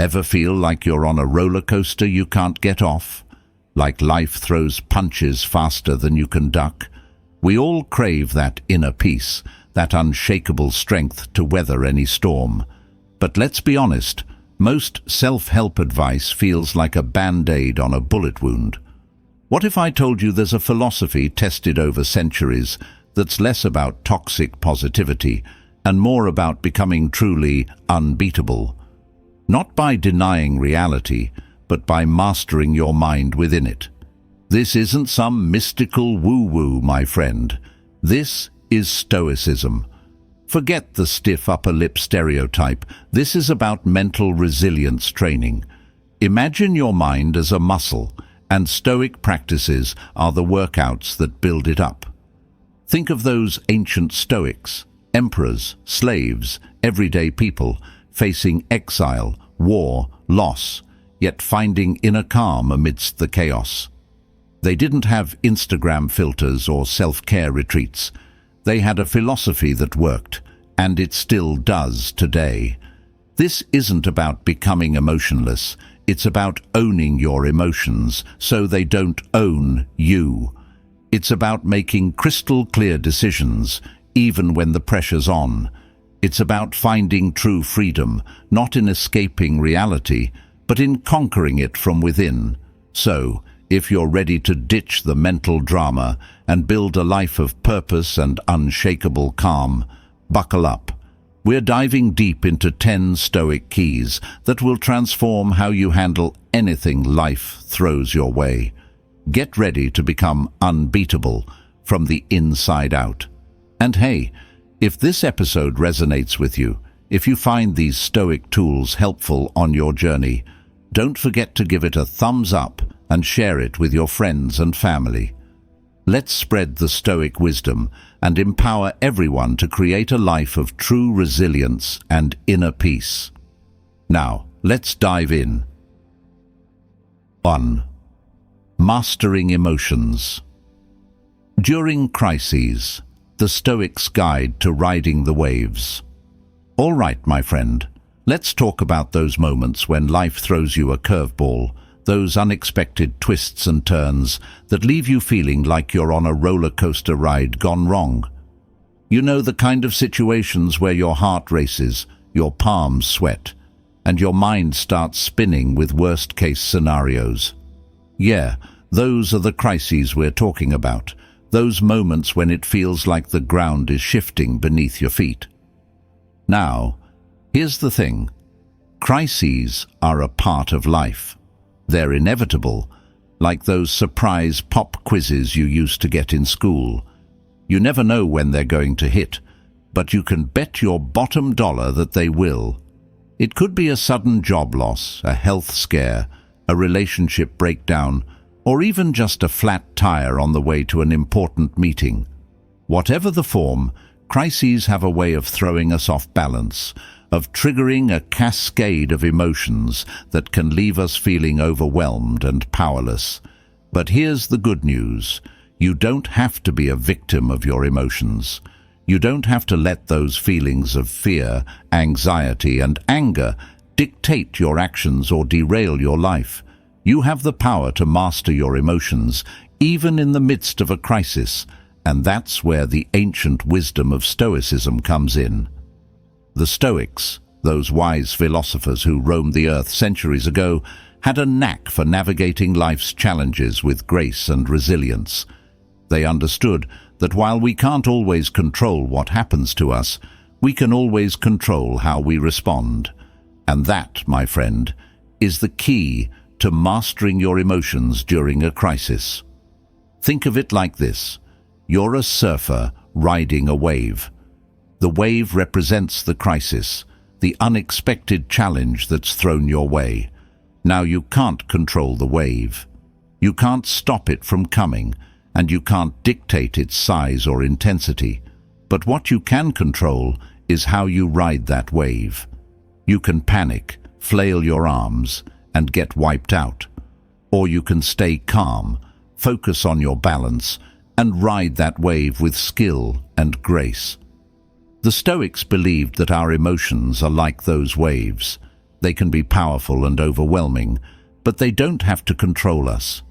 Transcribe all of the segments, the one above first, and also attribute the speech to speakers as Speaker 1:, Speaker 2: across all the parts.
Speaker 1: Ever feel like you're on a roller coaster you can't get off? Like life throws punches faster than you can duck? We all crave that inner peace, that unshakable strength to weather any storm. But let's be honest, most self-help advice feels like a band-aid on a bullet wound. What if I told you there's a philosophy tested over centuries that's less about toxic positivity and more about becoming truly unbeatable? Not by denying reality, but by mastering your mind within it. This isn't some mystical woo-woo, my friend. This is Stoicism. Forget the stiff upper lip stereotype. This is about mental resilience training. Imagine your mind as a muscle, and Stoic practices are the workouts that build it up. Think of those ancient Stoics, emperors, slaves, everyday people, facing exile, war, loss, yet finding inner calm amidst the chaos. They didn't have Instagram filters or self-care retreats. They had a philosophy that worked, and it still does today. This isn't about becoming emotionless. It's about owning your emotions so they don't own you. It's about making crystal clear decisions, even when the pressure's on. It's about finding true freedom, not in escaping reality, but in conquering it from within. So, if you're ready to ditch the mental drama and build a life of purpose and unshakable calm, buckle up. We're diving deep into 10 Stoic keys that will transform how you handle anything life throws your way. Get ready to become unbeatable from the inside out. And hey, if this episode resonates with you, if you find these Stoic tools helpful on your journey, don't forget to give it a thumbs up and share it with your friends and family. Let's spread the Stoic wisdom and empower everyone to create a life of true resilience and inner peace. Now, let's dive in. 1. Mastering emotions. During crises, the Stoics' guide to riding the waves. All right, my friend, let's talk about those moments when life throws you a curveball, those unexpected twists and turns that leave you feeling like you're on a roller coaster ride gone wrong. You know, the kind of situations where your heart races, your palms sweat, and your mind starts spinning with worst-case scenarios. Yeah, those are the crises we're talking about, those moments when it feels like the ground is shifting beneath your feet. Now, here's the thing. Crises are a part of life. They're inevitable, like those surprise pop quizzes you used to get in school. You never know when they're going to hit, but you can bet your bottom dollar that they will. It could be a sudden job loss, a health scare, a relationship breakdown, or even just a flat tire on the way to an important meeting. Whatever the form, crises have a way of throwing us off balance, of triggering a cascade of emotions that can leave us feeling overwhelmed and powerless. But here's the good news. You don't have to be a victim of your emotions. You don't have to let those feelings of fear, anxiety, and anger dictate your actions or derail your life. You have the power to master your emotions, even in the midst of a crisis, and that's where the ancient wisdom of Stoicism comes in. The Stoics, those wise philosophers who roamed the earth centuries ago, had a knack for navigating life's challenges with grace and resilience. They understood that while we can't always control what happens to us, we can always control how we respond. And that, my friend, is the key to mastering your emotions during a crisis. Think of it like this. You're a surfer riding a wave. The wave represents the crisis, the unexpected challenge that's thrown your way. Now you can't control the wave. You can't stop it from coming, and you can't dictate its size or intensity. But what you can control is how you ride that wave. You can panic, flail your arms, and get wiped out. Or you can stay calm, focus on your balance, and ride that wave with skill and grace. The Stoics believed that our emotions are like those waves. They can be powerful and overwhelming, but they don't have to control us.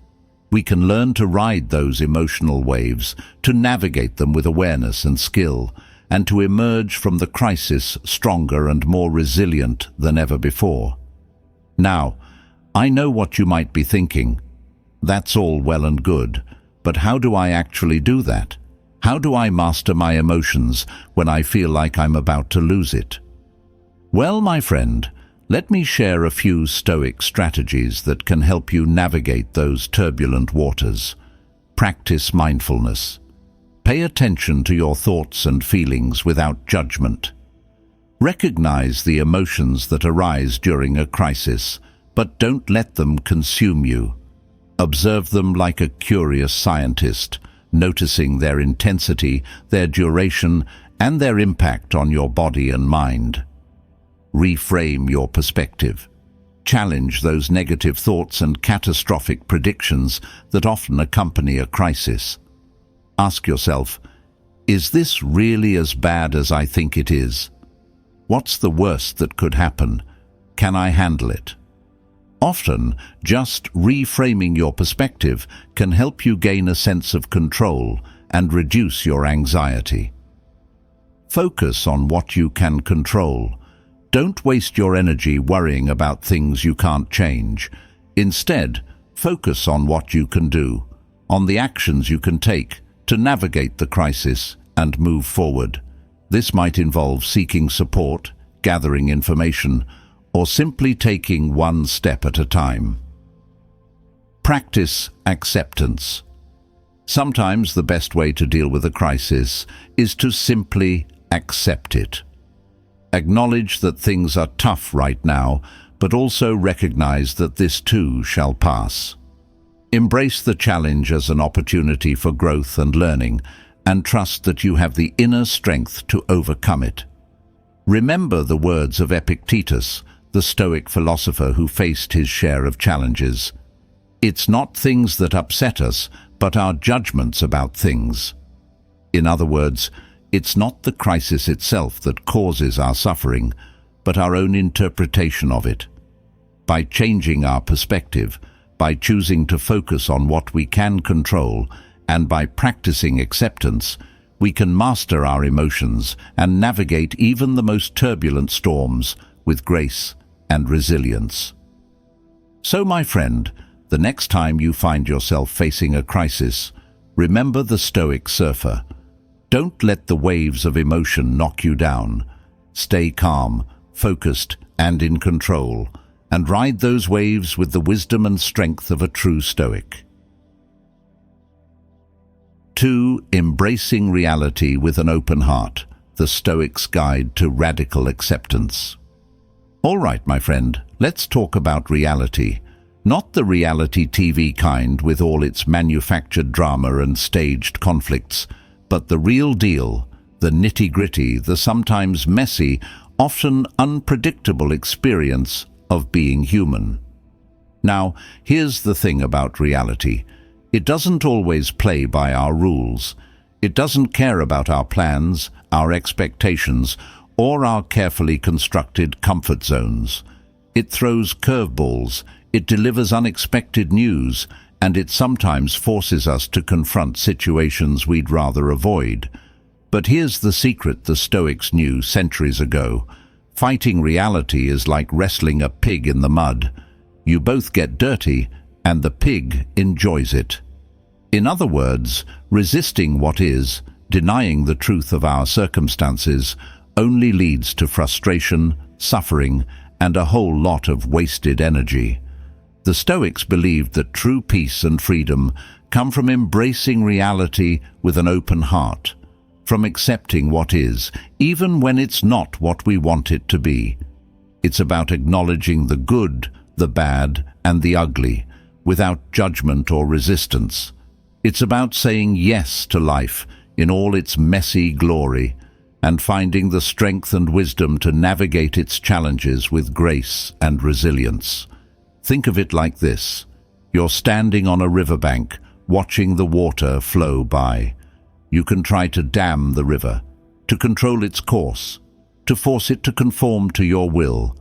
Speaker 1: We can learn to ride those emotional waves, to navigate them with awareness and skill, and to emerge from the crisis stronger and more resilient than ever before. Now, I know what you might be thinking. That's all well and good, but how do I actually do that? How do I master my emotions when I feel like I'm about to lose it? Well, my friend, let me share a few Stoic strategies that can help you navigate those turbulent waters. Practice mindfulness. Pay attention to your thoughts and feelings without judgment. Recognize the emotions that arise during a crisis, but don't let them consume you. Observe them like a curious scientist, noticing their intensity, their duration, and their impact on your body and mind. Reframe your perspective. Challenge those negative thoughts and catastrophic predictions that often accompany a crisis. Ask yourself, is this really as bad as I think it is? What's the worst that could happen? Can I handle it? Often, just reframing your perspective can help you gain a sense of control and reduce your anxiety. Focus on what you can control. Don't waste your energy worrying about things you can't change. Instead, focus on what you can do, on the actions you can take to navigate the crisis and move forward. This might involve seeking support, gathering information, or simply taking one step at a time. Practice acceptance. Sometimes the best way to deal with a crisis is to simply accept it. Acknowledge that things are tough right now, but also recognize that this too shall pass. Embrace the challenge as an opportunity for growth and learning, and trust that you have the inner strength to overcome it. Remember the words of Epictetus, the Stoic philosopher who faced his share of challenges. It's not things that upset us, but our judgments about things. In other words, it's not the crisis itself that causes our suffering, but our own interpretation of it. By changing our perspective, by choosing to focus on what we can control, and by practicing acceptance, we can master our emotions and navigate even the most turbulent storms with grace and resilience. So, my friend, the next time you find yourself facing a crisis, remember the Stoic surfer. Don't let the waves of emotion knock you down. Stay calm, focused, and in control, and ride those waves with the wisdom and strength of a true Stoic. 2. Embracing reality with an open heart, the Stoic's guide to radical acceptance. All right, my friend, let's talk about reality. Not the reality TV kind with all its manufactured drama and staged conflicts, but the real deal, the nitty-gritty, the sometimes messy, often unpredictable experience of being human. Now, here's the thing about reality. It doesn't always play by our rules. It doesn't care about our plans, our expectations, or our carefully constructed comfort zones. It throws curveballs, it delivers unexpected news, and it sometimes forces us to confront situations we'd rather avoid. But here's the secret the Stoics knew centuries ago. Fighting reality is like wrestling a pig in the mud. You both get dirty, and the pig enjoys it. In other words, resisting what is, denying the truth of our circumstances, only leads to frustration, suffering, and a whole lot of wasted energy. The Stoics believed that true peace and freedom come from embracing reality with an open heart, from accepting what is, even when it's not what we want it to be. It's about acknowledging the good, the bad, and the ugly, without judgment or resistance. It's about saying yes to life in all its messy glory, and finding the strength and wisdom to navigate its challenges with grace and resilience. Think of it like this. You're standing on a riverbank, watching the water flow by. You can try to dam the river, to control its course, to force it to conform to your will.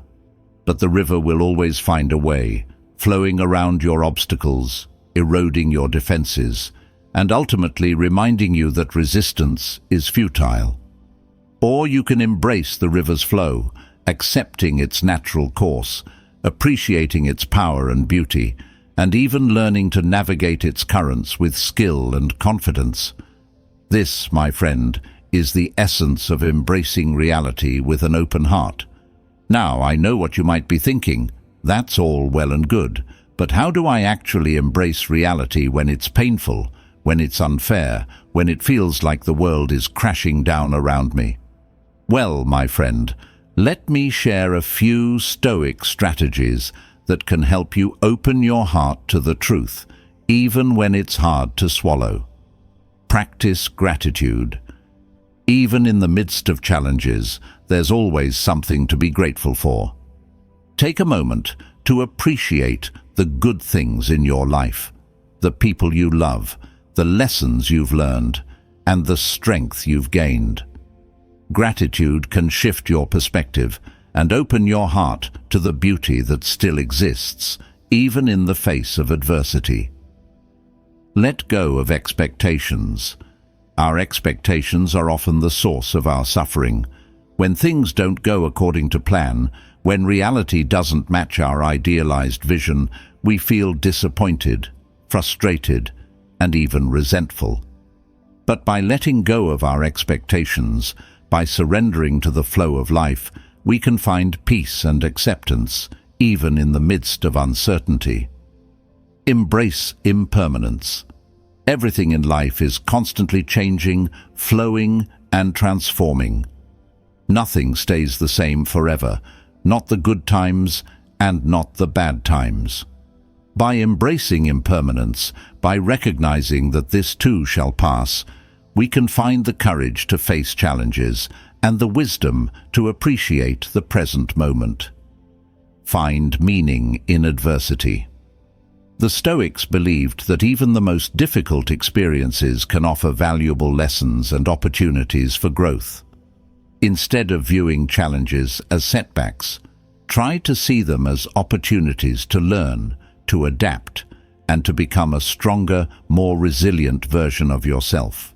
Speaker 1: but the river will always find a way, flowing around your obstacles, eroding your defenses, and ultimately reminding you that resistance is futile. Or you can embrace the river's flow, accepting its natural course, appreciating its power and beauty, and even learning to navigate its currents with skill and confidence. This, my friend, is the essence of embracing reality with an open heart. Now, I know what you might be thinking. That's all well and good, but how do I actually embrace reality when it's painful, when it's unfair, when it feels like the world is crashing down around me? Well, my friend, let me share a few Stoic strategies that can help you open your heart to the truth, even when it's hard to swallow. Practice gratitude. Even in the midst of challenges, there's always something to be grateful for. Take a moment to appreciate the good things in your life, the people you love, the lessons you've learned, and the strength you've gained. Gratitude can shift your perspective and open your heart to the beauty that still exists, even in the face of adversity. Let go of expectations. Our expectations are often the source of our suffering. When things don't go according to plan, when reality doesn't match our idealized vision, we feel disappointed, frustrated, and even resentful. But by letting go of our expectations, by surrendering to the flow of life, we can find peace and acceptance, even in the midst of uncertainty. Embrace impermanence. Everything in life is constantly changing, flowing, and transforming. Nothing stays the same forever, not the good times and not the bad times. By embracing impermanence, by recognizing that this too shall pass, we can find the courage to face challenges and the wisdom to appreciate the present moment. Find meaning in adversity. The Stoics believed that even the most difficult experiences can offer valuable lessons and opportunities for growth. Instead of viewing challenges as setbacks, try to see them as opportunities to learn, to adapt, and to become a stronger, more resilient version of yourself.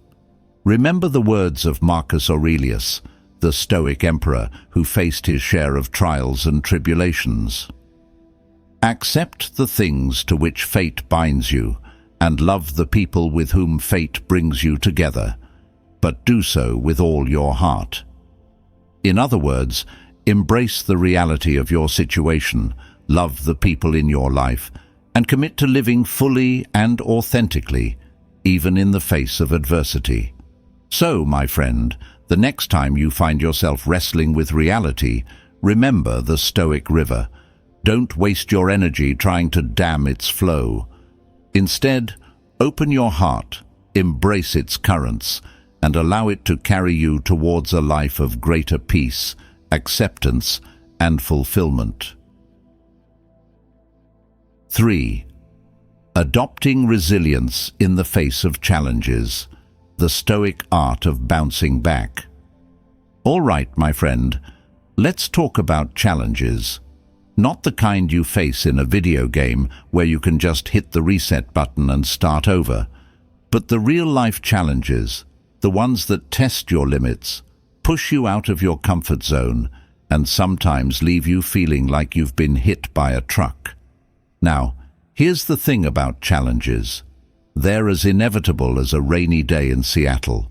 Speaker 1: Remember the words of Marcus Aurelius, the Stoic emperor who faced his share of trials and tribulations. Accept the things to which fate binds you, and love the people with whom fate brings you together, but do so with all your heart. In other words, embrace the reality of your situation, love the people in your life, and commit to living fully and authentically, even in the face of adversity. So, my friend, the next time you find yourself wrestling with reality, remember the Stoic river. Don't waste your energy trying to dam its flow. Instead, open your heart, embrace its currents, and allow it to carry you towards a life of greater peace, acceptance, and fulfillment. 3. Adopting resilience in the face of challenges. The Stoic art of bouncing back. All right, my friend, let's talk about challenges. Not the kind you face in a video game where you can just hit the reset button and start over, but the real-life challenges, the ones that test your limits, push you out of your comfort zone, and sometimes leave you feeling like you've been hit by a truck. Now, here's the thing about challenges. They're as inevitable as a rainy day in Seattle.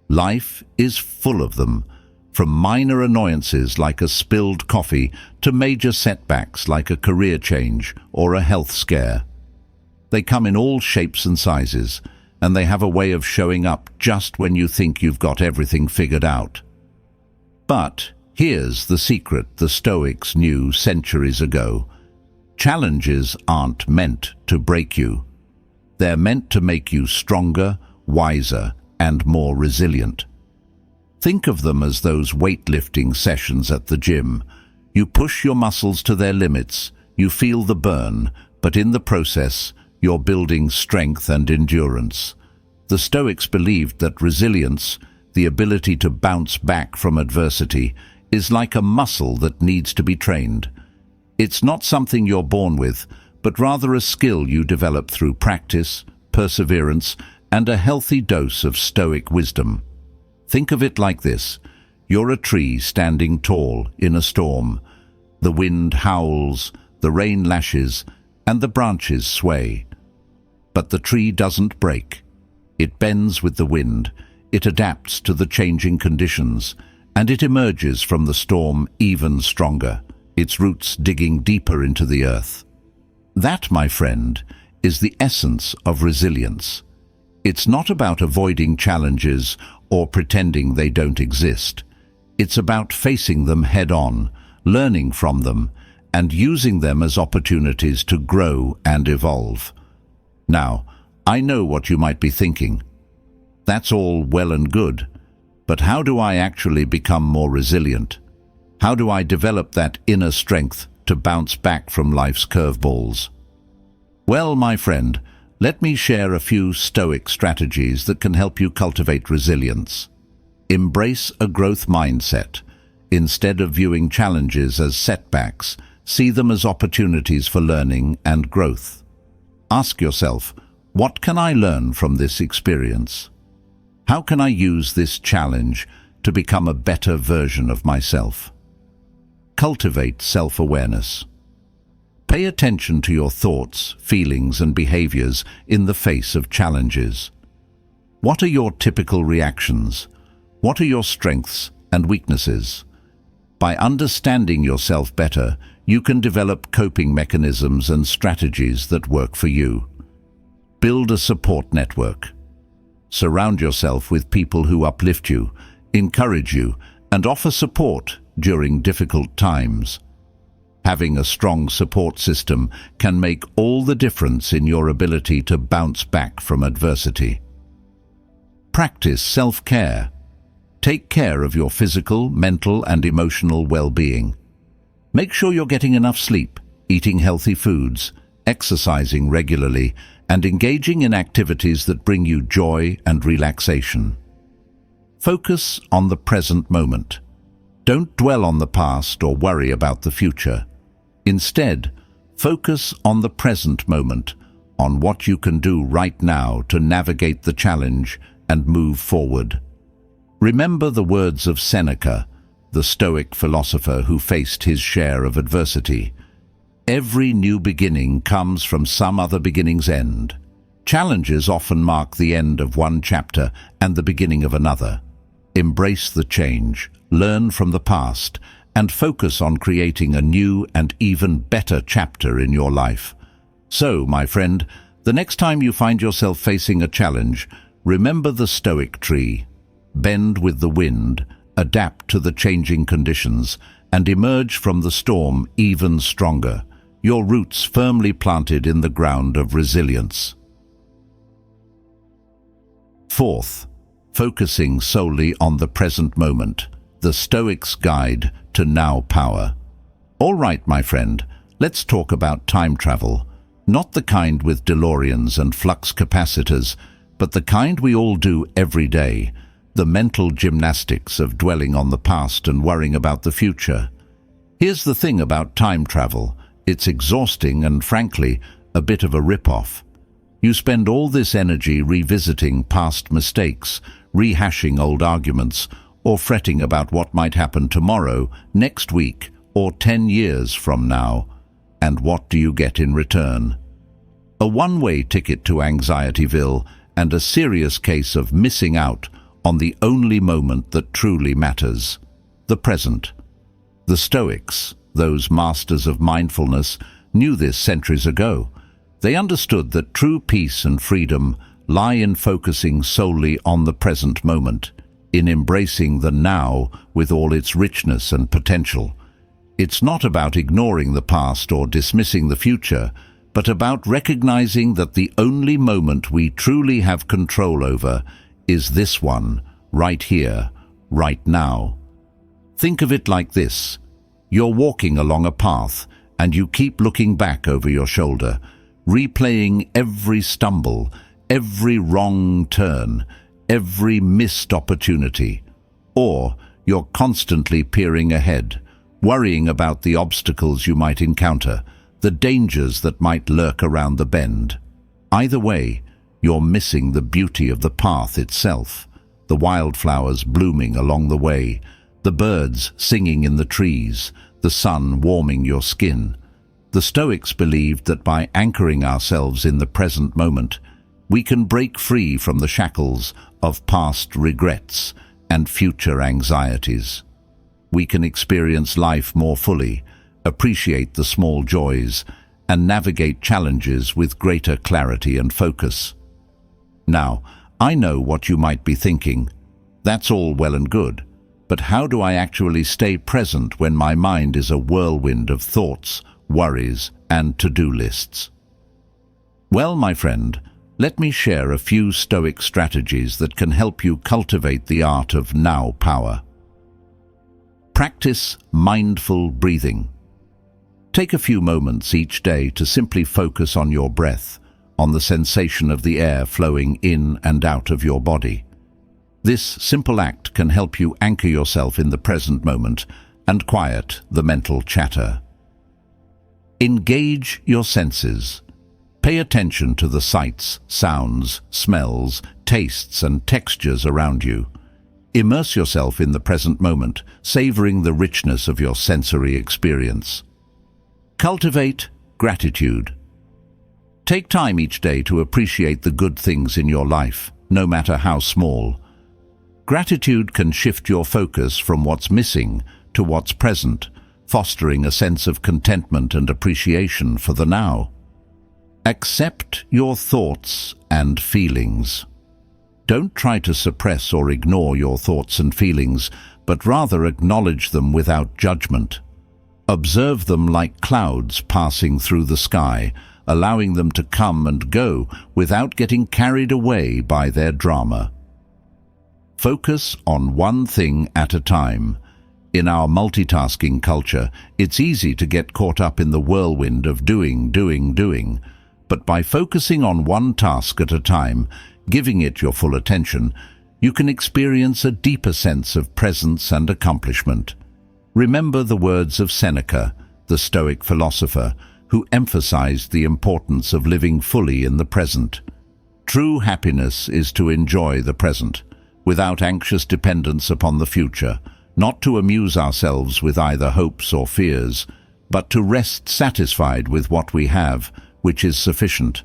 Speaker 1: Life is full of them, from minor annoyances like a spilled coffee to major setbacks like a career change or a health scare. They come in all shapes and sizes, and they have a way of showing up just when you think you've got everything figured out. But here's the secret the Stoics knew centuries ago. Challenges aren't meant to break you. They're meant to make you stronger, wiser, and more resilient. Think of them as those weightlifting sessions at the gym. You push your muscles to their limits, you feel the burn, but in the process, you're building strength and endurance. The Stoics believed that resilience, the ability to bounce back from adversity, is like a muscle that needs to be trained. It's not something you're born with, but rather a skill you develop through practice, perseverance, and a healthy dose of Stoic wisdom. Think of it like this. You're a tree standing tall in a storm. The wind howls, the rain lashes, and the branches sway. But the tree doesn't break. It bends with the wind, it adapts to the changing conditions, and it emerges from the storm even stronger, its roots digging deeper into the earth. That, my friend, is the essence of resilience. It's not about avoiding challenges or pretending they don't exist. It's about facing them head-on, learning from them, and using them as opportunities to grow and evolve. Now, I know what you might be thinking. That's all well and good, but how do I actually become more resilient? How do I develop that inner strength to bounce back from life's curveballs? Well, my friend, let me share a few Stoic strategies that can help you cultivate resilience. Embrace a growth mindset. Instead of viewing challenges as setbacks, see them as opportunities for learning and growth. Ask yourself, what can I learn from this experience? How can I use this challenge to become a better version of myself? Cultivate self-awareness. Pay attention to your thoughts, feelings, and behaviors in the face of challenges. What are your typical reactions? What are your strengths and weaknesses? By understanding yourself better, you can develop coping mechanisms and strategies that work for you. Build a support network. Surround yourself with people who uplift you, encourage you, and offer support during difficult times. Having a strong support system can make all the difference in your ability to bounce back from adversity. Practice self-care. Take care of your physical, mental, and emotional well-being. Make sure you're getting enough sleep, eating healthy foods, exercising regularly, and engaging in activities that bring you joy and relaxation. Focus on the present moment. Don't dwell on the past or worry about the future. Instead, focus on the present moment, on what you can do right now to navigate the challenge and move forward. Remember the words of Seneca, the Stoic philosopher who faced his share of adversity. Every new beginning comes from some other beginning's end. Challenges often mark the end of one chapter and the beginning of another. Embrace the change, learn from the past, and focus on creating a new and even better chapter in your life. So, my friend, the next time you find yourself facing a challenge, remember the Stoic tree. Bend with the wind, adapt to the changing conditions, and emerge from the storm even stronger, your roots firmly planted in the ground of resilience. Fourth, focusing solely on the present moment, the Stoic's guide to now power. All right, my friend, let's talk about time travel. Not the kind with DeLoreans and flux capacitors, but the kind we all do every day, the mental gymnastics of dwelling on the past and worrying about the future. Here's the thing about time travel. It's exhausting and, frankly, a bit of a rip-off. You spend all this energy revisiting past mistakes, rehashing old arguments, or fretting about what might happen tomorrow, next week, or 10 years from now. And what do you get in return? A one-way ticket to Anxietyville and a serious case of missing out on the only moment that truly matters, the present. The Stoics, those masters of mindfulness, knew this centuries ago. They understood that true peace and freedom lie in focusing solely on the present moment, in embracing the now with all its richness and potential. It's not about ignoring the past or dismissing the future, but about recognizing that the only moment we truly have control over is this one, right here, right now. Think of it like this. You're walking along a path, and you keep looking back over your shoulder, replaying every stumble, every wrong turn, every missed opportunity. Or you're constantly peering ahead, worrying about the obstacles you might encounter, the dangers that might lurk around the bend. Either way, you're missing the beauty of the path itself, the wildflowers blooming along the way, the birds singing in the trees, the sun warming your skin. The Stoics believed that by anchoring ourselves in the present moment, we can break free from the shackles of past regrets and future anxieties. We can experience life more fully, appreciate the small joys, and navigate challenges with greater clarity and focus. Now, I know what you might be thinking. That's all well and good, but how do I actually stay present when my mind is a whirlwind of thoughts, worries, and to-do lists? Well, my friend, let me share a few Stoic strategies that can help you cultivate the art of now power. Practice mindful breathing. Take a few moments each day to simply focus on your breath, on the sensation of the air flowing in and out of your body. This simple act can help you anchor yourself in the present moment and quiet the mental chatter. Engage your senses. Pay attention to the sights, sounds, smells, tastes, and textures around you. Immerse yourself in the present moment, savoring the richness of your sensory experience. Cultivate gratitude. Take time each day to appreciate the good things in your life, no matter how small. Gratitude can shift your focus from what's missing to what's present, fostering a sense of contentment and appreciation for the now. Accept your thoughts and feelings. Don't try to suppress or ignore your thoughts and feelings, but rather acknowledge them without judgment. Observe them like clouds passing through the sky, allowing them to come and go without getting carried away by their drama. Focus on one thing at a time. In our multitasking culture, it's easy to get caught up in the whirlwind of doing. But by focusing on one task at a time, giving it your full attention, you can experience a deeper sense of presence and accomplishment. Remember the words of Seneca, the Stoic philosopher, who emphasized the importance of living fully in the present. True happiness is to enjoy the present, without anxious dependence upon the future, not to amuse ourselves with either hopes or fears, but to rest satisfied with what we have, which is sufficient.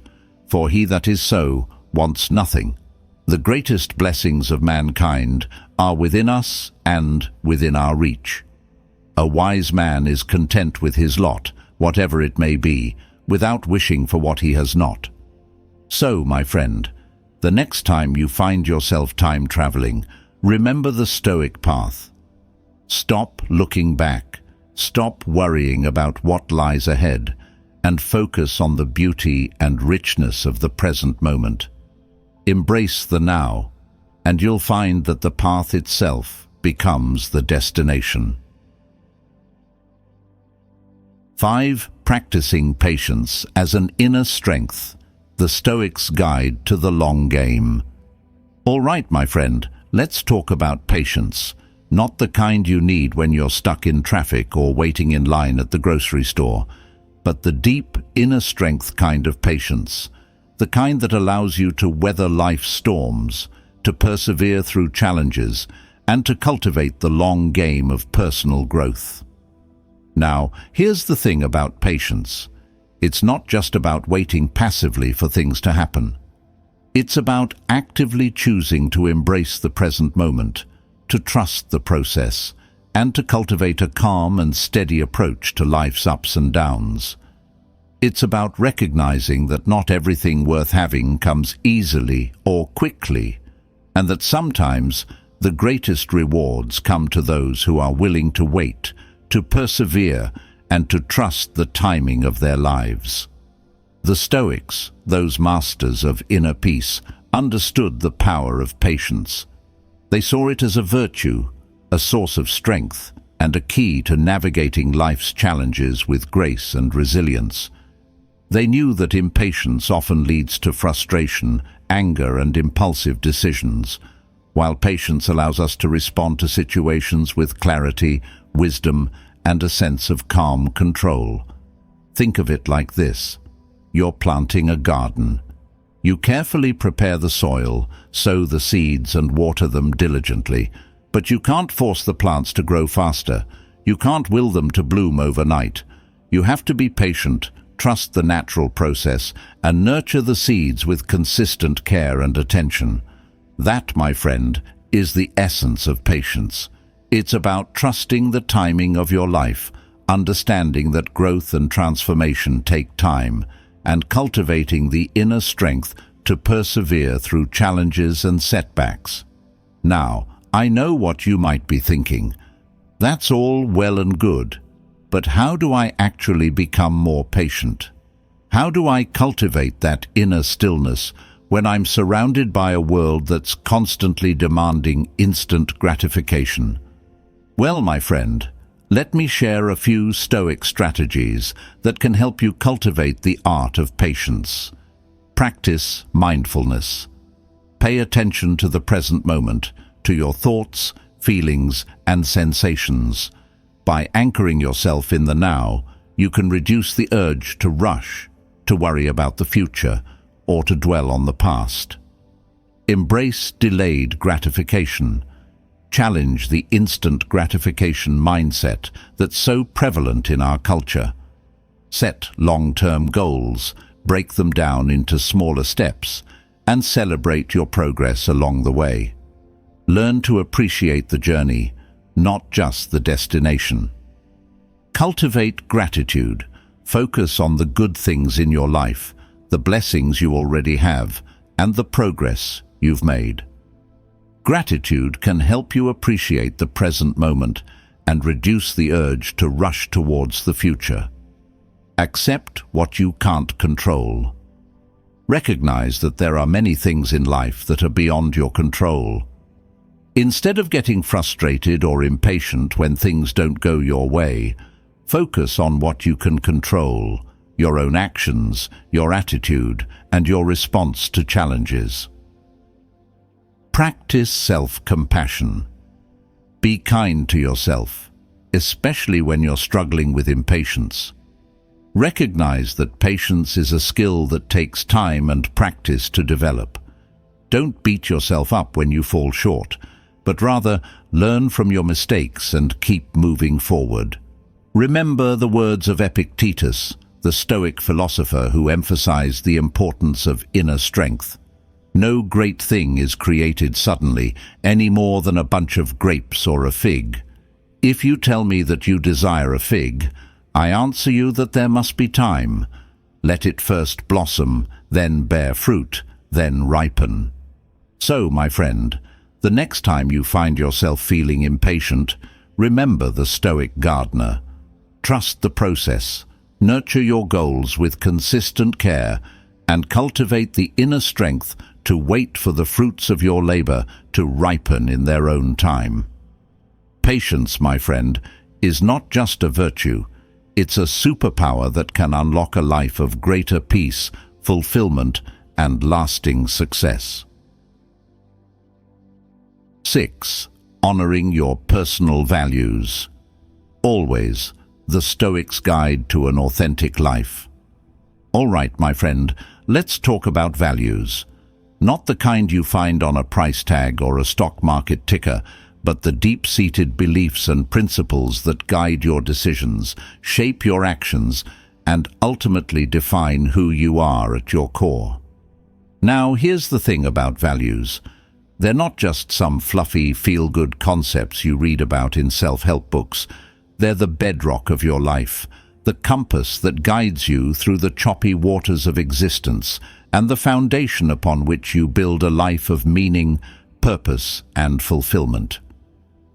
Speaker 1: For he that is so wants nothing. The greatest blessings of mankind are within us and within our reach. A wise man is content with his lot, whatever it may be, without wishing for what he has not. So, my friend, the next time you find yourself time-traveling, remember the Stoic path. Stop looking back, stop worrying about what lies ahead, and focus on the beauty and richness of the present moment. Embrace the now, and you'll find that the path itself becomes the destination. 5. Practicing patience as an inner strength. The Stoics' Guide to the Long Game. All right, my friend, let's talk about patience. Not the kind you need when you're stuck in traffic or waiting in line at the grocery store, but the deep inner strength kind of patience, the kind that allows you to weather life's storms, to persevere through challenges, and to cultivate the long game of personal growth. Now, here's the thing about patience. It's not just about waiting passively for things to happen. It's about actively choosing to embrace the present moment, to trust the process, and to cultivate a calm and steady approach to life's ups and downs. It's about recognizing that not everything worth having comes easily or quickly, and that sometimes the greatest rewards come to those who are willing to wait, to persevere, and to trust the timing of their lives. The Stoics, those masters of inner peace, understood the power of patience. They saw it as a virtue, a source of strength, and a key to navigating life's challenges with grace and resilience. They knew that impatience often leads to frustration, anger, and impulsive decisions, while patience allows us to respond to situations with clarity, wisdom, and a sense of calm control. Think of it like this. You're planting a garden. You carefully prepare the soil, sow the seeds and water them diligently, but you can't force the plants to grow faster. You can't will them to bloom overnight. You have to be patient, trust the natural process, and nurture the seeds with consistent care and attention. That, my friend, is the essence of patience. It's about trusting the timing of your life, understanding that growth and transformation take time, and cultivating the inner strength to persevere through challenges and setbacks. Now, I know what you might be thinking. That's all well and good, but how do I actually become more patient? How do I cultivate that inner stillness when I'm surrounded by a world that's constantly demanding instant gratification? Well, my friend, let me share a few Stoic strategies that can help you cultivate the art of patience. Practice mindfulness. Pay attention to the present moment, to your thoughts, feelings, and sensations. By anchoring yourself in the now, you can reduce the urge to rush, to worry about the future, or to dwell on the past. Embrace delayed gratification. Challenge the instant gratification mindset that's so prevalent in our culture. Set long-term goals, break them down into smaller steps, and celebrate your progress along the way. Learn to appreciate the journey, not just the destination. Cultivate gratitude. Focus on the good things in your life, the blessings you already have, and the progress you've made. Gratitude can help you appreciate the present moment and reduce the urge to rush towards the future. Accept what you can't control. Recognize that there are many things in life that are beyond your control. Instead of getting frustrated or impatient when things don't go your way, focus on what you can control, your own actions, your attitude, and your response to challenges. Practice self-compassion. Be kind to yourself, especially when you're struggling with impatience. Recognize that patience is a skill that takes time and practice to develop. Don't beat yourself up when you fall short, but rather learn from your mistakes and keep moving forward. Remember the words of Epictetus, the Stoic philosopher who emphasized the importance of inner strength. No great thing is created suddenly, any more than a bunch of grapes or a fig. If you tell me that you desire a fig, I answer you that there must be time. Let it first blossom, then bear fruit, then ripen. So, my friend, the next time you find yourself feeling impatient, remember the Stoic gardener. Trust the process, nurture your goals with consistent care, and cultivate the inner strength to wait for the fruits of your labor to ripen in their own time. Patience, my friend, is not just a virtue. It's a superpower that can unlock a life of greater peace, fulfillment, and lasting success. 6. Honoring your personal values. Always the Stoic's guide to an authentic life. All right, my friend, let's talk about values. Not the kind you find on a price tag or a stock market ticker, but the deep-seated beliefs and principles that guide your decisions, shape your actions, and ultimately define who you are at your core. Now, here's the thing about values. They're not just some fluffy, feel-good concepts you read about in self-help books. They're the bedrock of your life, the compass that guides you through the choppy waters of existence, and the foundation upon which you build a life of meaning, purpose, and fulfillment.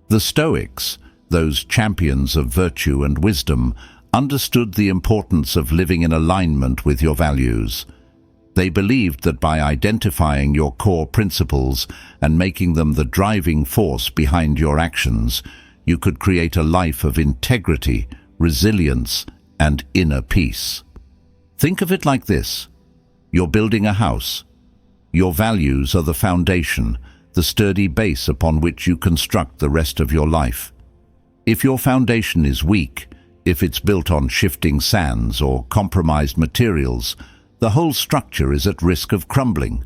Speaker 1: The Stoics, those champions of virtue and wisdom, understood the importance of living in alignment with your values. They believed that by identifying your core principles and making them the driving force behind your actions, you could create a life of integrity, resilience, and inner peace. Think of it like this. You're building a house. Your values are the foundation, the sturdy base upon which you construct the rest of your life. If your foundation is weak, if it's built on shifting sands or compromised materials, the whole structure is at risk of crumbling.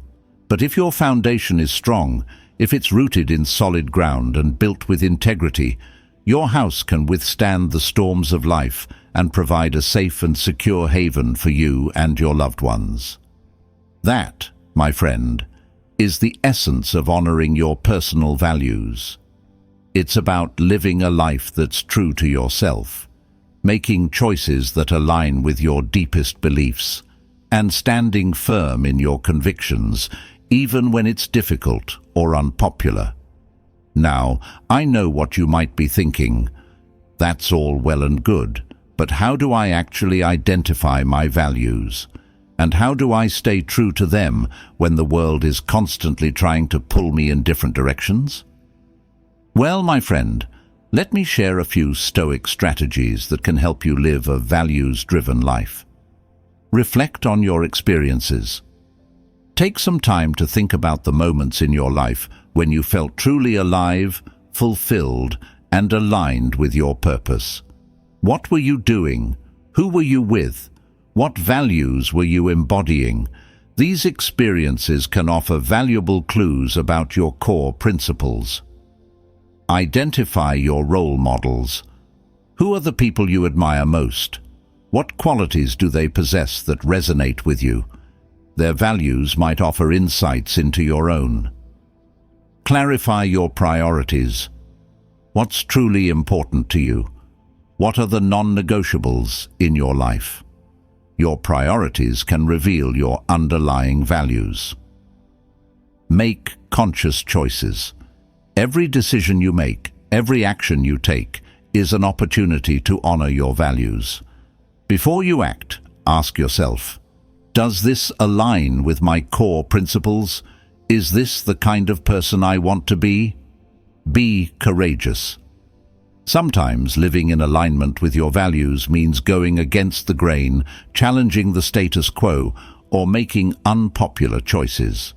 Speaker 1: But if your foundation is strong, if it's rooted in solid ground and built with integrity, your house can withstand the storms of life and provide a safe and secure haven for you and your loved ones. That, my friend, is the essence of honoring your personal values. It's about living a life that's true to yourself, making choices that align with your deepest beliefs, and standing firm in your convictions, even when it's difficult or unpopular. Now, I know what you might be thinking. That's all well and good, but how do I actually identify my values? And how do I stay true to them when the world is constantly trying to pull me in different directions? Well, my friend, let me share a few Stoic strategies that can help you live a values-driven life. Reflect on your experiences. Take some time to think about the moments in your life when you felt truly alive, fulfilled, and aligned with your purpose. What were you doing? Who were you with? What values were you embodying? These experiences can offer valuable clues about your core principles. Identify your role models. Who are the people you admire most? What qualities do they possess that resonate with you? Their values might offer insights into your own. Clarify your priorities. What's truly important to you? What are the non-negotiables in your life? Your priorities can reveal your underlying values. Make conscious choices. Every decision you make, every action you take, is an opportunity to honor your values. Before you act, ask yourself, does this align with my core principles? Is this the kind of person I want to be? Be courageous. Sometimes living in alignment with your values means going against the grain, challenging the status quo, or making unpopular choices.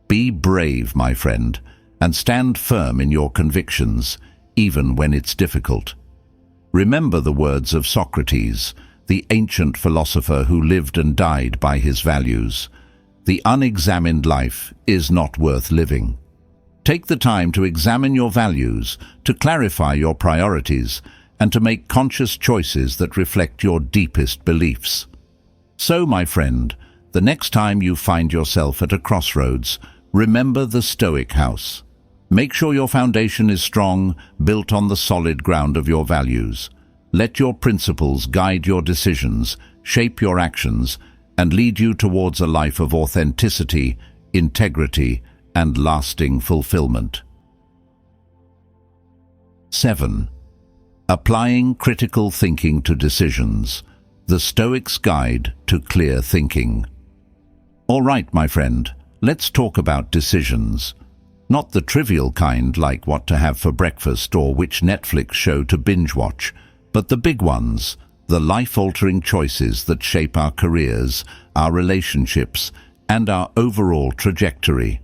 Speaker 1: Be brave, my friend, and stand firm in your convictions, even when it's difficult. Remember the words of Socrates, the ancient philosopher who lived and died by his values. The unexamined life is not worth living. Take the time to examine your values, to clarify your priorities, and to make conscious choices that reflect your deepest beliefs. So, my friend, the next time you find yourself at a crossroads, remember the Stoic house. Make sure your foundation is strong, built on the solid ground of your values. Let your principles guide your decisions, shape your actions, and lead you towards a life of authenticity, integrity, and lasting fulfillment. 7. Applying critical thinking to decisions. The Stoic's Guide to Clear Thinking. All right, my friend, let's talk about decisions. Not the trivial kind like what to have for breakfast or which Netflix show to binge watch, but the big ones, the life-altering choices that shape our careers, our relationships, and our overall trajectory.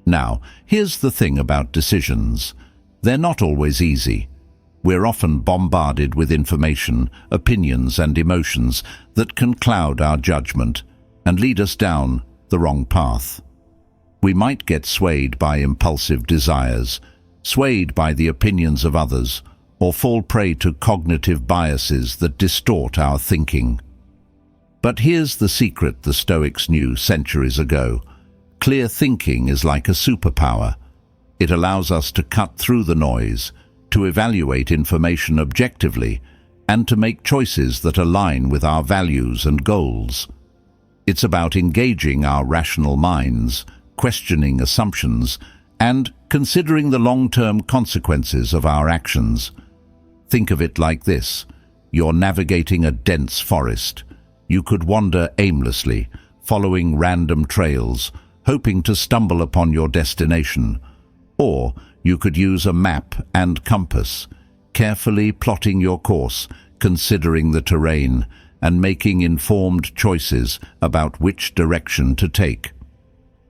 Speaker 1: Now, here's the thing about decisions. They're not always easy. We're often bombarded with information, opinions, and emotions that can cloud our judgment and lead us down the wrong path. We might get swayed by impulsive desires, swayed by the opinions of others, or fall prey to cognitive biases that distort our thinking. But here's the secret the Stoics knew centuries ago. Clear thinking is like a superpower. It allows us to cut through the noise, to evaluate information objectively, and to make choices that align with our values and goals. It's about engaging our rational minds, questioning assumptions, and considering the long-term consequences of our actions. Think of it like this. You're navigating a dense forest. You could wander aimlessly, following random trails, hoping to stumble upon your destination. Or you could use a map and compass, carefully plotting your course, considering the terrain, and making informed choices about which direction to take.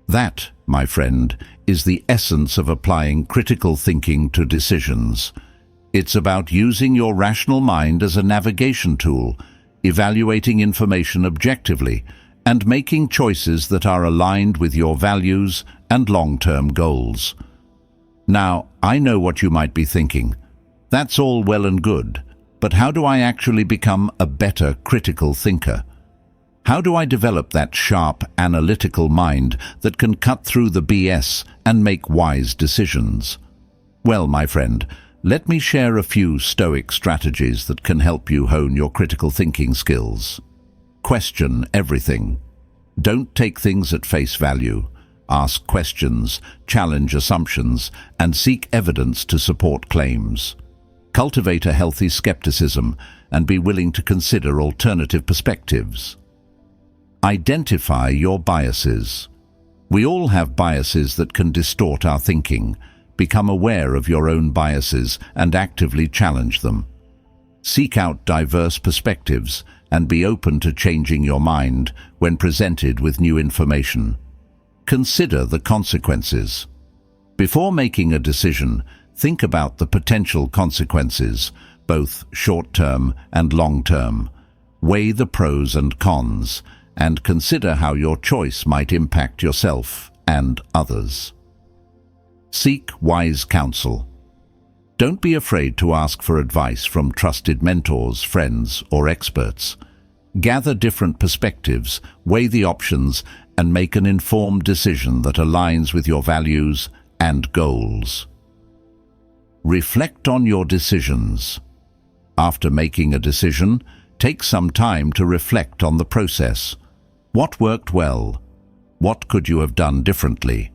Speaker 1: That, my friend, is the essence of applying critical thinking to decisions. It's about using your rational mind as a navigation tool, evaluating information objectively, and making choices that are aligned with your values and long-term goals. Now, I know what you might be thinking. That's all well and good, but how do I actually become a better critical thinker? How do I develop that sharp, analytical mind that can cut through the BS and make wise decisions? Well, my friend, let me share a few Stoic strategies that can help you hone your critical thinking skills. Question everything. Don't take things at face value. Ask questions, challenge assumptions, and seek evidence to support claims. Cultivate a healthy skepticism and be willing to consider alternative perspectives. Identify your biases. We all have biases that can distort our thinking. Become aware of your own biases and actively challenge them. Seek out diverse perspectives and be open to changing your mind when presented with new information. Consider the consequences. Before making a decision, think about the potential consequences, both short-term and long-term. Weigh the pros and cons, and consider how your choice might impact yourself and others. Seek wise counsel. Don't be afraid to ask for advice from trusted mentors, friends, or experts. Gather different perspectives, weigh the options, and make an informed decision that aligns with your values and goals. Reflect on your decisions. After making a decision, take some time to reflect on the process. What worked well? What could you have done differently?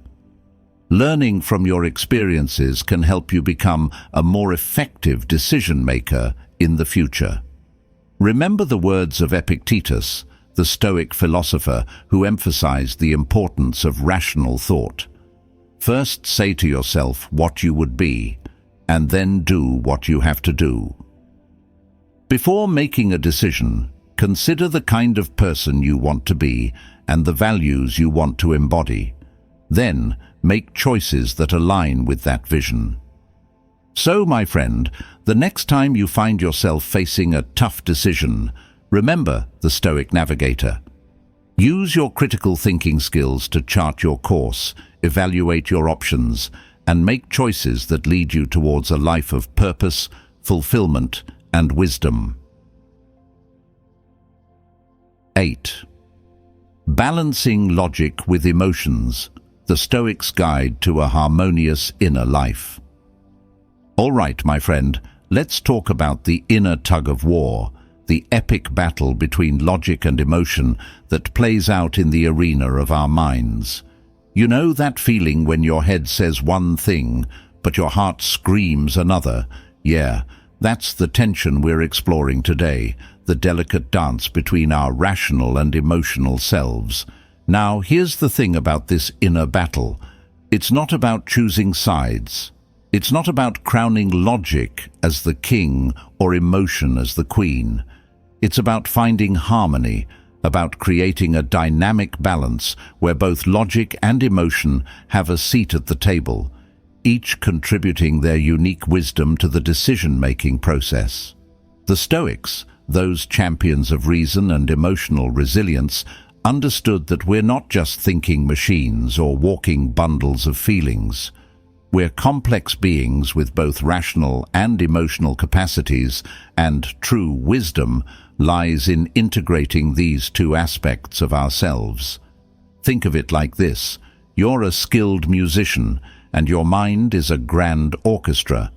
Speaker 1: Learning from your experiences can help you become a more effective decision-maker in the future. Remember the words of Epictetus, the Stoic philosopher who emphasized the importance of rational thought. First say to yourself what you would be, and then do what you have to do. Before making a decision, consider the kind of person you want to be and the values you want to embody. Then, make choices that align with that vision. So, my friend, the next time you find yourself facing a tough decision, remember the Stoic navigator. Use your critical thinking skills to chart your course, evaluate your options, and make choices that lead you towards a life of purpose, fulfillment, and wisdom. 8. Balancing logic with emotions. The Stoic's Guide to a Harmonious Inner Life. All right, my friend, let's talk about the inner tug-of-war, the epic battle between logic and emotion that plays out in the arena of our minds. You know that feeling when your head says one thing, but your heart screams another? Yeah, that's the tension we're exploring today, the delicate dance between our rational and emotional selves. Now, here's the thing about this inner battle. It's not about choosing sides. It's not about crowning logic as the king or emotion as the queen. It's about finding harmony, about creating a dynamic balance where both logic and emotion have a seat at the table, each contributing their unique wisdom to the decision-making process. The Stoics, those champions of reason and emotional resilience, understood that we're not just thinking machines or walking bundles of feelings. We're complex beings with both rational and emotional capacities, and true wisdom lies in integrating these two aspects of ourselves. Think of it like this: you're a skilled musician, and your mind is a grand orchestra.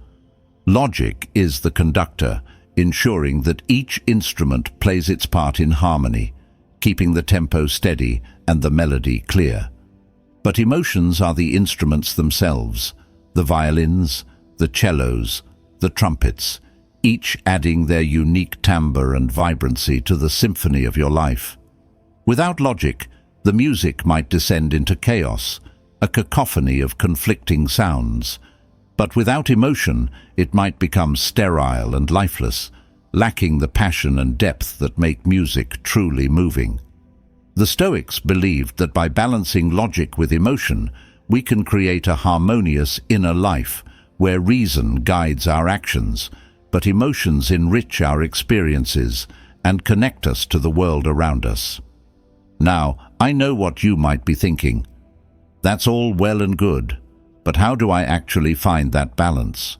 Speaker 1: Logic is the conductor, ensuring that each instrument plays its part in harmony, keeping the tempo steady and the melody clear. But emotions are the instruments themselves, the violins, the cellos, the trumpets, each adding their unique timbre and vibrancy to the symphony of your life. Without logic, the music might descend into chaos, a cacophony of conflicting sounds. But without emotion, it might become sterile and lifeless, lacking the passion and depth that make music truly moving. The Stoics believed that by balancing logic with emotion, we can create a harmonious inner life, where reason guides our actions, but emotions enrich our experiences and connect us to the world around us. Now, I know what you might be thinking. That's all well and good, but how do I actually find that balance?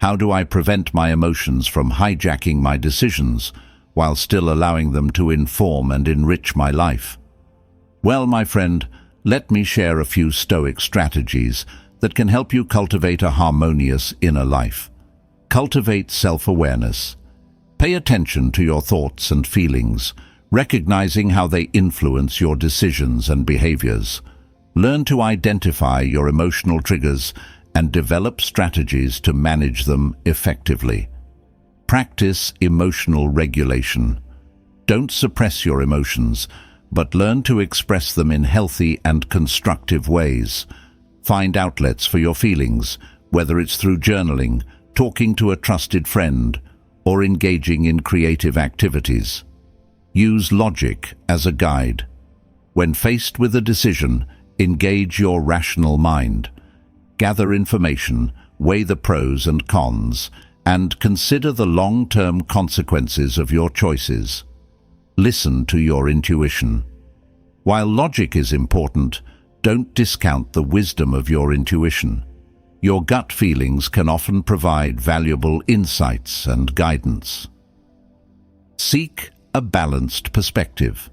Speaker 1: How do I prevent my emotions from hijacking my decisions while still allowing them to inform and enrich my life? Well, my friend, let me share a few Stoic strategies that can help you cultivate a harmonious inner life. Cultivate self-awareness. Pay attention to your thoughts and feelings, recognizing how they influence your decisions and behaviors. Learn to identify your emotional triggers and develop strategies to manage them effectively. Practice emotional regulation. Don't suppress your emotions, but learn to express them in healthy and constructive ways. Find outlets for your feelings, whether it's through journaling, talking to a trusted friend, or engaging in creative activities. Use logic as a guide. When faced with a decision, engage your rational mind. Gather information, weigh the pros and cons, and consider the long-term consequences of your choices. Listen to your intuition. While logic is important, don't discount the wisdom of your intuition. Your gut feelings can often provide valuable insights and guidance. Seek a balanced perspective.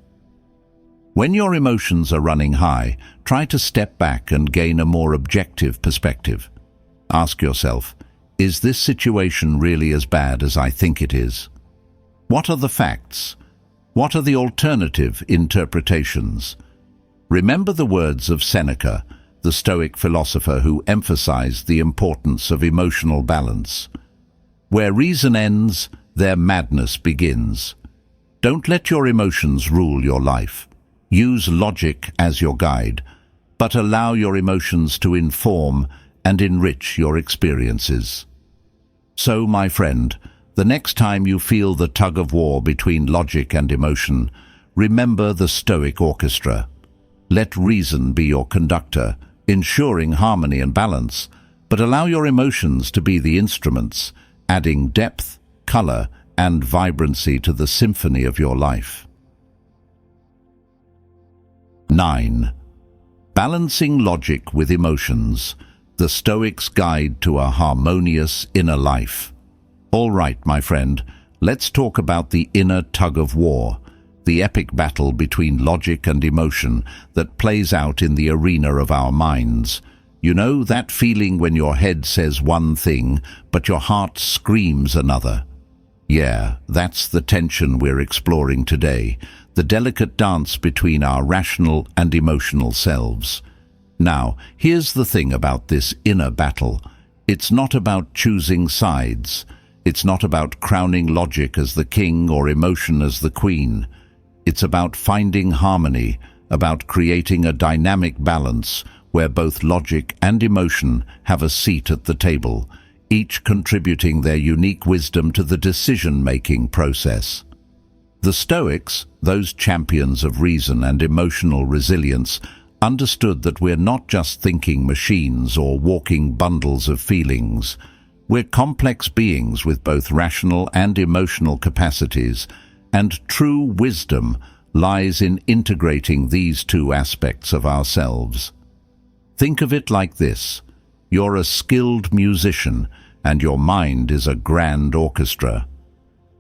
Speaker 1: When your emotions are running high, try to step back and gain a more objective perspective. Ask yourself, is this situation really as bad as I think it is? What are the facts? What are the alternative interpretations? Remember the words of Seneca, the Stoic philosopher who emphasized the importance of emotional balance. Where reason ends, there madness begins. Don't let your emotions rule your life. Use logic as your guide, but allow your emotions to inform and enrich your experiences. So, my friend, the next time you feel the tug-of-war between logic and emotion, remember the Stoic orchestra. Let reason be your conductor, ensuring harmony and balance, but allow your emotions to be the instruments, adding depth, color, and vibrancy to the symphony of your life. 9. Balancing logic with emotions, the Stoics' guide to a harmonious inner life. All right, my friend, let's talk about the inner tug-of-war, the epic battle between logic and emotion that plays out in the arena of our minds. You know, that feeling when your head says one thing, but your heart screams another. Yeah, that's the tension we're exploring today, the delicate dance between our rational and emotional selves. Now, here's the thing about this inner battle. It's not about choosing sides. It's not about crowning logic as the king or emotion as the queen. It's about finding harmony, about creating a dynamic balance where both logic and emotion have a seat at the table, each contributing their unique wisdom to the decision-making process. The Stoics, those champions of reason and emotional resilience, understood that we're not just thinking machines or walking bundles of feelings. We're complex beings with both rational and emotional capacities, and true wisdom lies in integrating these two aspects of ourselves. Think of it like this. You're a skilled musician, and your mind is a grand orchestra.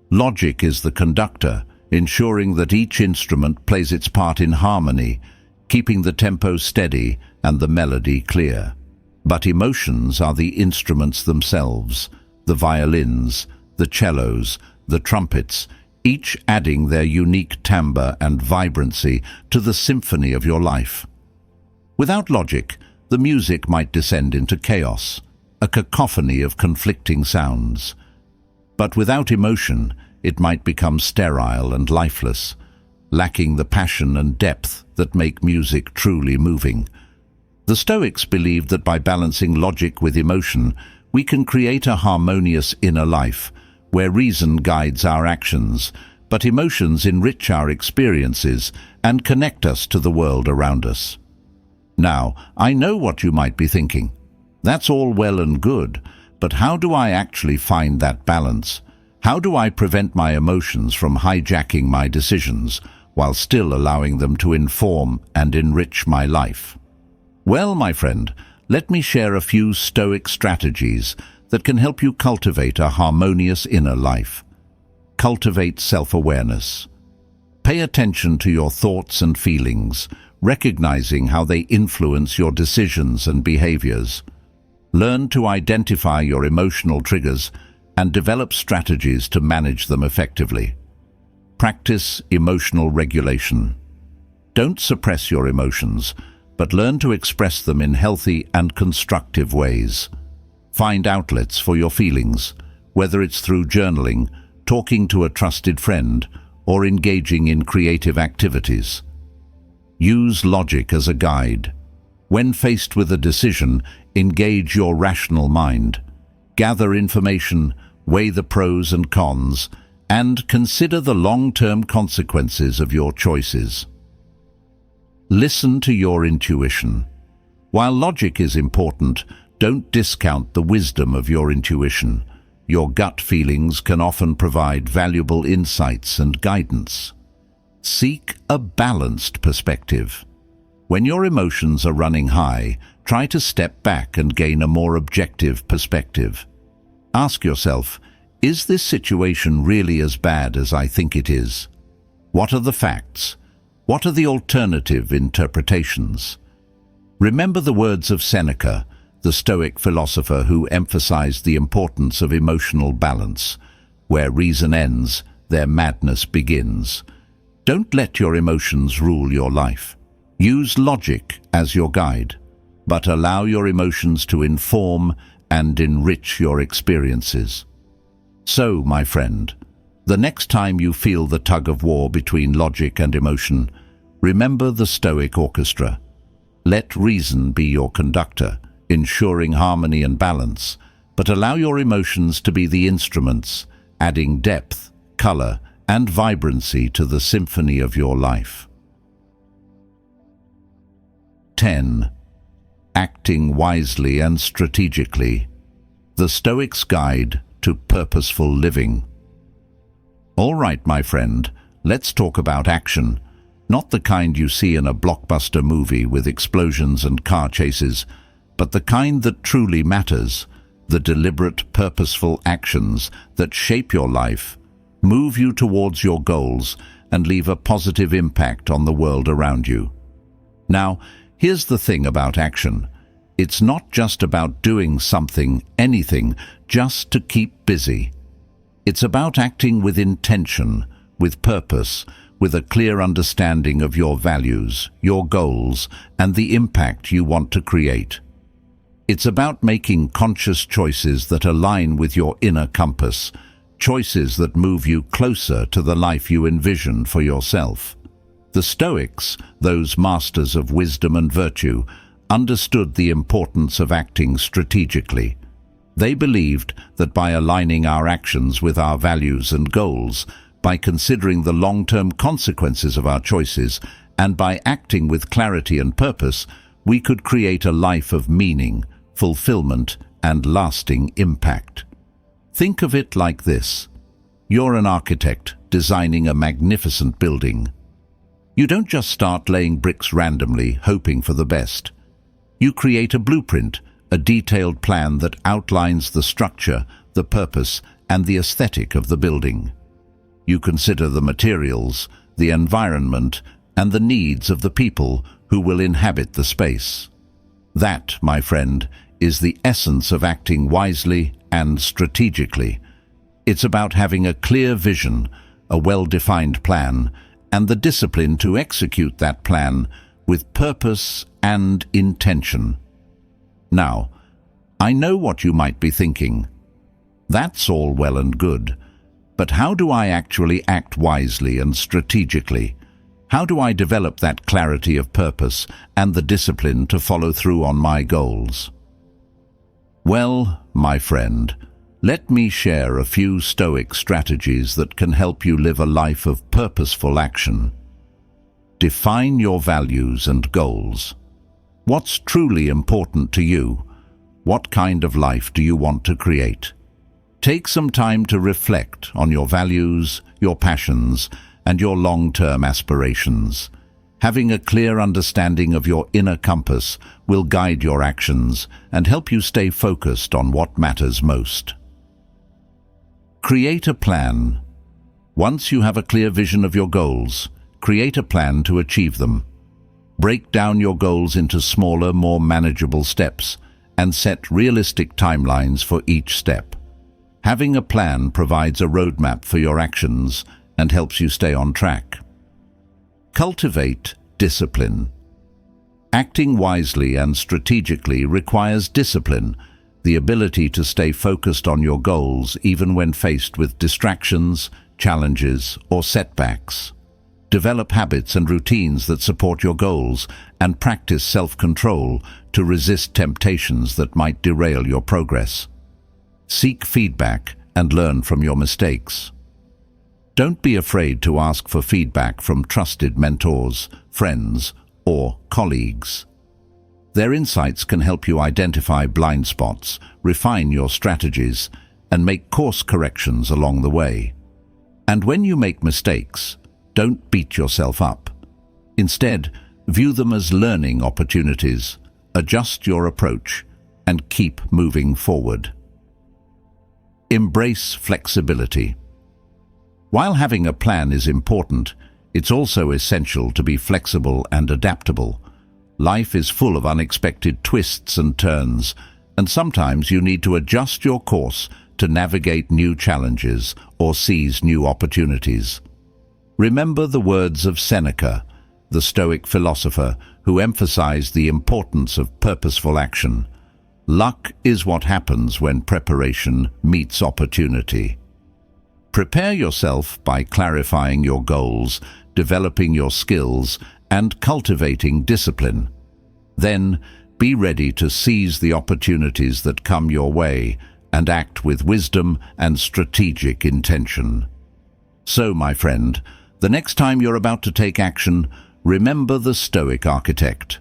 Speaker 1: Logic is the conductor, ensuring that each instrument plays its part in harmony, keeping the tempo steady and the melody clear. But emotions are the instruments themselves, the violins, the cellos, the trumpets, each adding their unique timbre and vibrancy to the symphony of your life. Without logic, the music might descend into chaos, a cacophony of conflicting sounds. But without emotion, it might become sterile and lifeless, lacking the passion and depth that make music truly moving. The Stoics believed that by balancing logic with emotion, we can create a harmonious inner life, where reason guides our actions, but emotions enrich our experiences and connect us to the world around us. Now, I know what you might be thinking. That's all well and good, but how do I actually find that balance? How do I prevent my emotions from hijacking my decisions while still allowing them to inform and enrich my life? Well, my friend, let me share a few Stoic strategies that can help you cultivate a harmonious inner life. Cultivate self-awareness. Pay attention to your thoughts and feelings, recognizing how they influence your decisions and behaviors. Learn to identify your emotional triggers and develop strategies to manage them effectively. Practice emotional regulation. Don't suppress your emotions, but learn to express them in healthy and constructive ways. Find outlets for your feelings, whether it's through journaling, talking to a trusted friend, or engaging in creative activities. Use logic as a guide. When faced with a decision, engage your rational mind. Gather information, weigh the pros and cons, and consider the long-term consequences of your choices. Listen to your intuition. While logic is important, don't discount the wisdom of your intuition. Your gut feelings can often provide valuable insights and guidance. Seek a balanced perspective. When your emotions are running high, try to step back and gain a more objective perspective. Ask yourself, is this situation really as bad as I think it is? What are the facts? What are the alternative interpretations? Remember the words of Seneca, the Stoic philosopher who emphasized the importance of emotional balance. Where reason ends, their madness begins. Don't let your emotions rule your life. Use logic as your guide, but allow your emotions to inform and enrich your experiences. So, my friend, the next time you feel the tug-of-war between logic and emotion, remember the Stoic orchestra. Let reason be your conductor, ensuring harmony and balance, but allow your emotions to be the instruments, adding depth, color, and vibrancy to the symphony of your life. 10. Acting wisely and strategically. The Stoic's Guide to Purposeful Living. All right, my friend, let's talk about action. Not the kind you see in a blockbuster movie with explosions and car chases, but the kind that truly matters, the deliberate, purposeful actions that shape your life, move you towards your goals, and leave a positive impact on the world around you. Now, here's the thing about action. It's not just about doing something, anything, just to keep busy. It's about acting with intention, with purpose, with a clear understanding of your values, your goals, and the impact you want to create. It's about making conscious choices that align with your inner compass, choices that move you closer to the life you envision for yourself. The Stoics, those masters of wisdom and virtue, understood the importance of acting strategically. They believed that by aligning our actions with our values and goals, by considering the long-term consequences of our choices, and by acting with clarity and purpose, we could create a life of meaning, fulfillment, and lasting impact. Think of it like this. You're an architect designing a magnificent building. You don't just start laying bricks randomly, hoping for the best. You create a blueprint, a detailed plan that outlines the structure, the purpose, and the aesthetic of the building. You consider the materials, the environment, and the needs of the people who will inhabit the space. That, my friend, is the essence of acting wisely and strategically. It's about having a clear vision, a well-defined plan, and the discipline to execute that plan with purpose and intention. Now, I know what you might be thinking. That's all well and good, but how do I actually act wisely and strategically? How do I develop that clarity of purpose and the discipline to follow through on my goals? Well, my friend, let me share a few Stoic strategies that can help you live a life of purposeful action. Define your values and goals. What's truly important to you? What kind of life do you want to create? Take some time to reflect on your values, your passions, and your long-term aspirations. Having a clear understanding of your inner compass will guide your actions and help you stay focused on what matters most. Create a plan. Once you have a clear vision of your goals, create a plan to achieve them. Break down your goals into smaller, more manageable steps and set realistic timelines for each step. Having a plan provides a roadmap for your actions and helps you stay on track. Cultivate discipline. Acting wisely and strategically requires discipline, the ability to stay focused on your goals even when faced with distractions, challenges, or setbacks. Develop habits and routines that support your goals and practice self-control to resist temptations that might derail your progress. Seek feedback and learn from your mistakes. Don't be afraid to ask for feedback from trusted mentors, friends, or colleagues. Their insights can help you identify blind spots, refine your strategies, and make course corrections along the way. And when you make mistakes, don't beat yourself up. Instead, view them as learning opportunities, adjust your approach, and keep moving forward. Embrace flexibility. While having a plan is important, it's also essential to be flexible and adaptable. Life is full of unexpected twists and turns, and sometimes you need to adjust your course to navigate new challenges or seize new opportunities. Remember the words of Seneca, the Stoic philosopher who emphasized the importance of purposeful action. Luck is what happens when preparation meets opportunity. Prepare yourself by clarifying your goals, developing your skills, and cultivating discipline. Then, be ready to seize the opportunities that come your way and act with wisdom and strategic intention. So, my friend, the next time you're about to take action, remember the Stoic architect.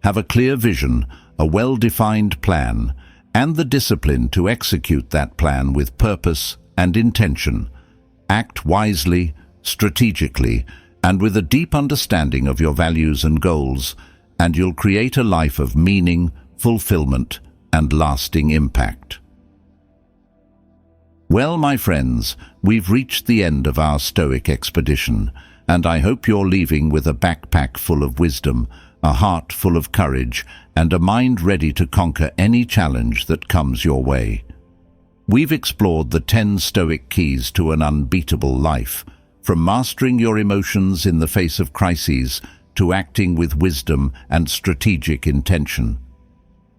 Speaker 1: Have a clear vision, a well-defined plan, and the discipline to execute that plan with purpose and intention. Act wisely, strategically, and with a deep understanding of your values and goals, and you'll create a life of meaning, fulfillment, and lasting impact. Well, my friends, we've reached the end of our Stoic expedition, and I hope you're leaving with a backpack full of wisdom, a heart full of courage, and a mind ready to conquer any challenge that comes your way. We've explored the 10 Stoic keys to an unbeatable life, from mastering your emotions in the face of crises to acting with wisdom and strategic intention.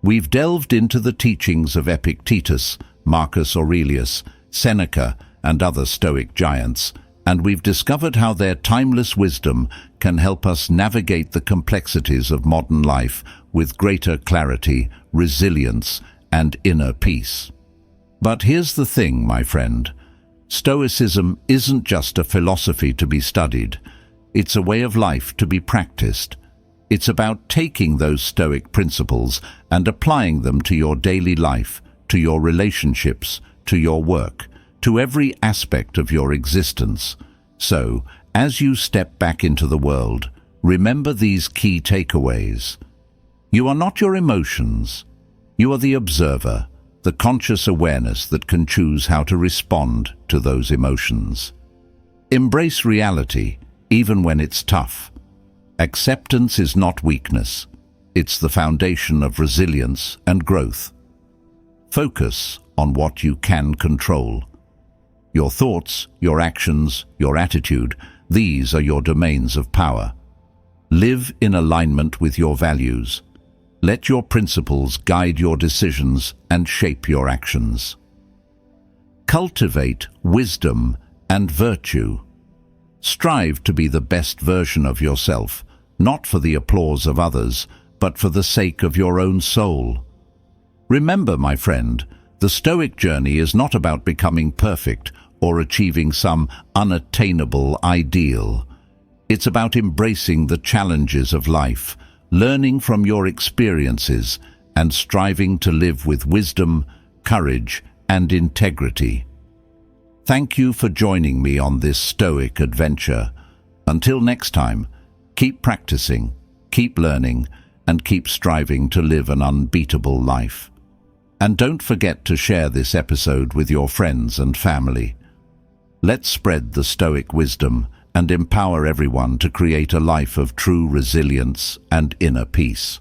Speaker 1: We've delved into the teachings of Epictetus, Marcus Aurelius, Seneca, and other Stoic giants, and we've discovered how their timeless wisdom can help us navigate the complexities of modern life with greater clarity, resilience, and inner peace. But here's the thing, my friend. Stoicism isn't just a philosophy to be studied. It's a way of life to be practiced. It's about taking those Stoic principles and applying them to your daily life, to your relationships, to your work, to every aspect of your existence. So, as you step back into the world, remember these key takeaways. You are not your emotions. You are the observer, the conscious awareness that can choose how to respond to those emotions. Embrace reality, even when it's tough. Acceptance is not weakness. It's the foundation of resilience and growth. Focus on what you can control. Your thoughts, your actions, your attitude, these are your domains of power. Live in alignment with your values. Let your principles guide your decisions and shape your actions. Cultivate wisdom and virtue. Strive to be the best version of yourself, not for the applause of others, but for the sake of your own soul. Remember, my friend, the Stoic journey is not about becoming perfect or achieving some unattainable ideal. It's about embracing the challenges of life, learning from your experiences, and striving to live with wisdom, courage, and integrity. Thank you for joining me on this Stoic adventure. Until next time, keep practicing, keep learning, and keep striving to live an unbeatable life. And don't forget to share this episode with your friends and family. Let's spread the Stoic wisdom and empower everyone to create a life of true resilience and inner peace.